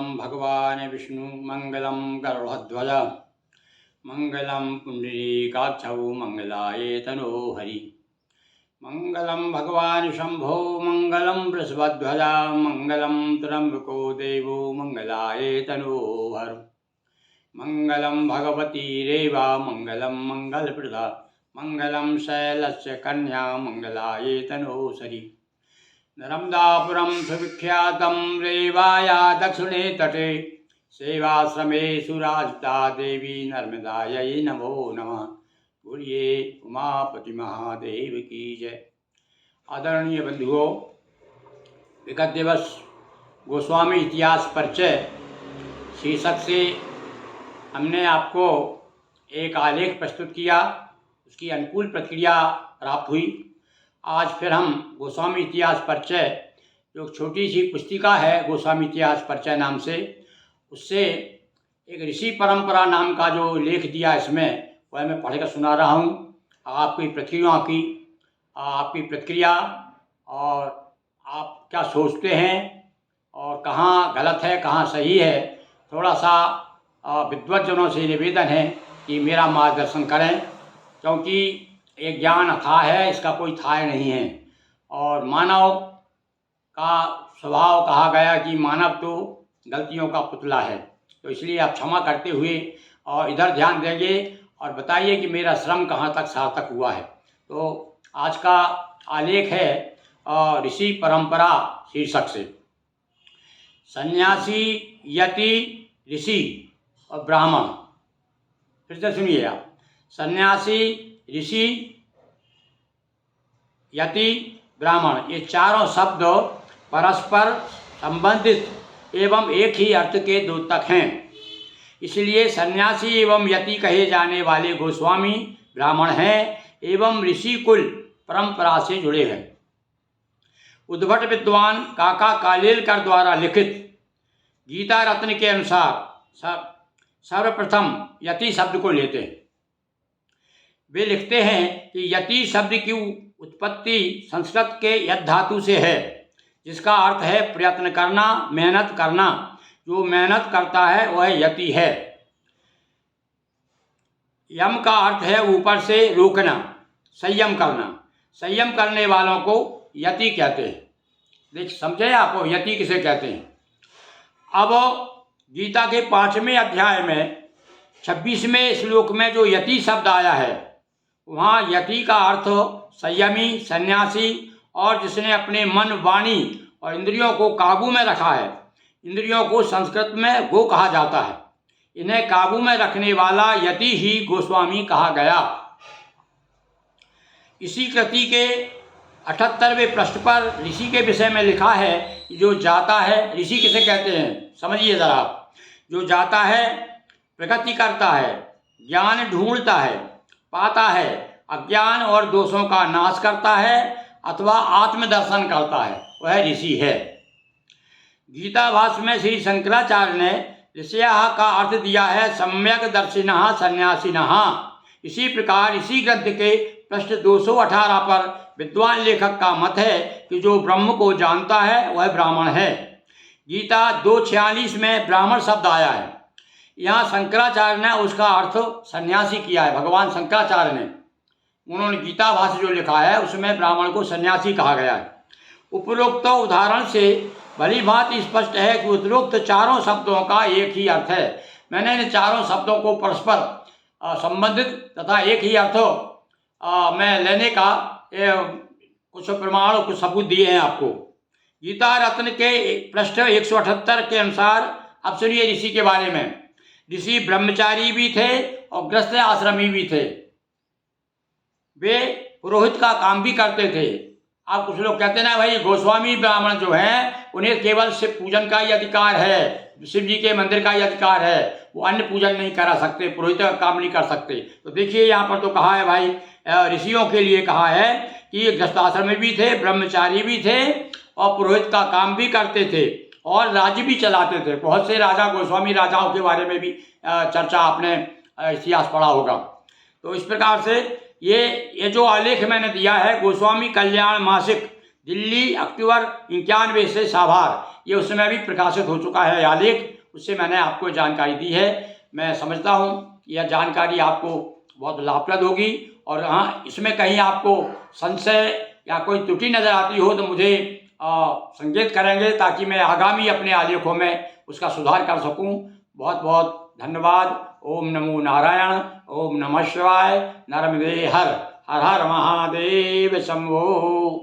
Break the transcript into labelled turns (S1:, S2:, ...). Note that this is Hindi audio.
S1: मंगलम भगवान विष्णु मंगलम गरुड़ध्वज मंगलम पुंडरीकाक्षौ मंगलाय तनोहरि मंगलम भगवान शंभो मंगलम वृषभध्वज मंगलम त्र्यंबको देवो मंगलाय तनोहर मंगलम भगवती रेवा मंगलम मंगलप्रदा मंगलम शैलस्य कन्या मंगलाय तनोसरि नर्मदापुरं सुविख्यातं रेवाया दक्षिणे तटे सेवाश्रमे सुराजिता देवी नर्मदायै नमो नमः। बोलिए उमापति महादेव की जय। आदरणीय बंधुओं, विगत दिवस गोस्वामी इतिहास परिचय शीर्षक से हमने आपको एक आलेख प्रस्तुत किया, उसकी अनुकूल प्रतिक्रिया प्राप्त हुई। आज फिर हम गोस्वामी इतिहास परिचय, जो छोटी सी पुस्तिका है गोस्वामी इतिहास परिचय नाम से, उससे एक ऋषि परंपरा नाम का जो लेख दिया इसमें, वह मैं पढ़कर सुना रहा हूँ। आपकी प्रतिक्रिया और आप क्या सोचते हैं और कहाँ गलत है कहाँ सही है, थोड़ा सा विद्वज्जनों से निवेदन है कि मेरा मार्गदर्शन करें, क्योंकि एक ज्ञान अथाह है, इसका कोई थाह नहीं है। और मानव का स्वभाव कहा गया कि मानव तो गलतियों का पुतला है, तो इसलिए आप क्षमा करते हुए और इधर ध्यान देंगे और बताइए कि मेरा श्रम कहाँ तक सार्थक हुआ है। तो आज का आलेख है ऋषि परंपरा शीर्षक से। सन्यासी, यति, ऋषि और ब्राह्मण। फिर से सुनिए आप। सन्यासी, ऋषि, यति, ब्राह्मण, ये चारों शब्द परस्पर संबंधित एवं एक ही अर्थ के द्योतक हैं। इसलिए सन्यासी एवं यति कहे जाने वाले गोस्वामी ब्राह्मण हैं एवं ऋषि कुल परंपरा से जुड़े हैं। उद्भट विद्वान काका कालेलकर द्वारा लिखित गीता रत्न के अनुसार सर्वप्रथम यति शब्द को लेते हैं। वे लिखते हैं कि यति शब्द की उत्पत्ति संस्कृत के यत् धातु से है, जिसका अर्थ है प्रयत्न करना, मेहनत करना। जो मेहनत करता है वह यति है। यम का अर्थ है ऊपर से रोकना, संयम करना। संयम करने वालों को यति कहते हैं। देख समझे आप, यति किसे कहते हैं। अब गीता के 5वें अध्याय में 26वें श्लोक में जो यति शब्द आया है, वहाँ यति का अर्थ संयमी, सन्यासी और जिसने अपने मन, वाणी और इंद्रियों को काबू में रखा है। इंद्रियों को संस्कृत में गो कहा जाता है। इन्हें काबू में रखने वाला यति ही गोस्वामी कहा गया। इसी कृति के 78वें पृष्ठ पर ऋषि के विषय में लिखा है कि जो जाता है, ऋषि किसे कहते हैं समझिए जरा आप। जो जाता है, प्रगति करता है, ज्ञान ढूंढता है, पाता है, अज्ञान और दोषों का नाश करता है अथवा आत्मदर्शन करता है, वह ऋषि है। गीता भाष्य में श्री शंकराचार्य ने ऋषयः का अर्थ दिया है सम्यक दर्शिनः सन्यासिनः। इसी प्रकार इसी ग्रंथ के पृष्ठ 218 पर विद्वान लेखक का मत है कि जो ब्रह्म को जानता है वह ब्राह्मण है। गीता 2:46 में ब्राह्मण शब्द आया है। यहाँ शंकराचार्य ने उसका अर्थ सन्यासी किया है। भगवान शंकराचार्य ने, उन्होंने गीता भाष्य जो लिखा है उसमें ब्राह्मण को सन्यासी कहा गया है। उपरोक्त उदाहरण से भली भांति स्पष्ट है कि उपरोक्त चारों शब्दों का एक ही अर्थ है। मैंने इन चारों शब्दों को परस्पर संबंधित तथा एक ही अर्थ में लेने का कुछ प्रमाण और कुछ सबूत दिए हैं आपको। गीता रत्न के पृष्ठ 178 के अनुसार अब सुनिए ऋषि के बारे में। ऋषि ब्रह्मचारी भी थे और गृहस्थ आश्रमी भी थे। वे पुरोहित का काम भी करते थे। अब कुछ लोग कहते हैं ना भाई गोस्वामी ब्राह्मण जो हैं उन्हें केवल शिव पूजन का ही अधिकार है, शिव जी के मंदिर का ही अधिकार है, वो अन्य पूजन नहीं करा सकते, पुरोहित का काम नहीं कर सकते। तो देखिए यहाँ पर तो कहा है भाई, ऋषियों के लिए कहा है कि गृहस्थाश्रमी भी थे, ब्रह्मचारी भी थे और पुरोहित का काम भी करते थे और राज्य भी चलाते थे। बहुत से राजा, गोस्वामी राजाओं के बारे में भी चर्चा आपने इतिहास पढ़ा होगा। तो इस प्रकार से ये जो आलेख मैंने दिया है गोस्वामी कल्याण मासिक दिल्ली अक्टूबर 91 से साभार, ये उस समय भी प्रकाशित हो चुका है आलेख, उससे मैंने आपको जानकारी दी है। मैं समझता हूँ कि यह जानकारी आपको बहुत लाभप्रद होगी। और हाँ, इसमें कहीं आपको संशय या कोई त्रुटि नज़र आती हो तो मुझे संकेत करेंगे, ताकि मैं आगामी अपने आलेखों में उसका सुधार कर सकूं। बहुत बहुत धन्यवाद। ओम नमो नारायण, ओम नमः शिवाय, नर्मदे हर हर हर महादेव शंभो।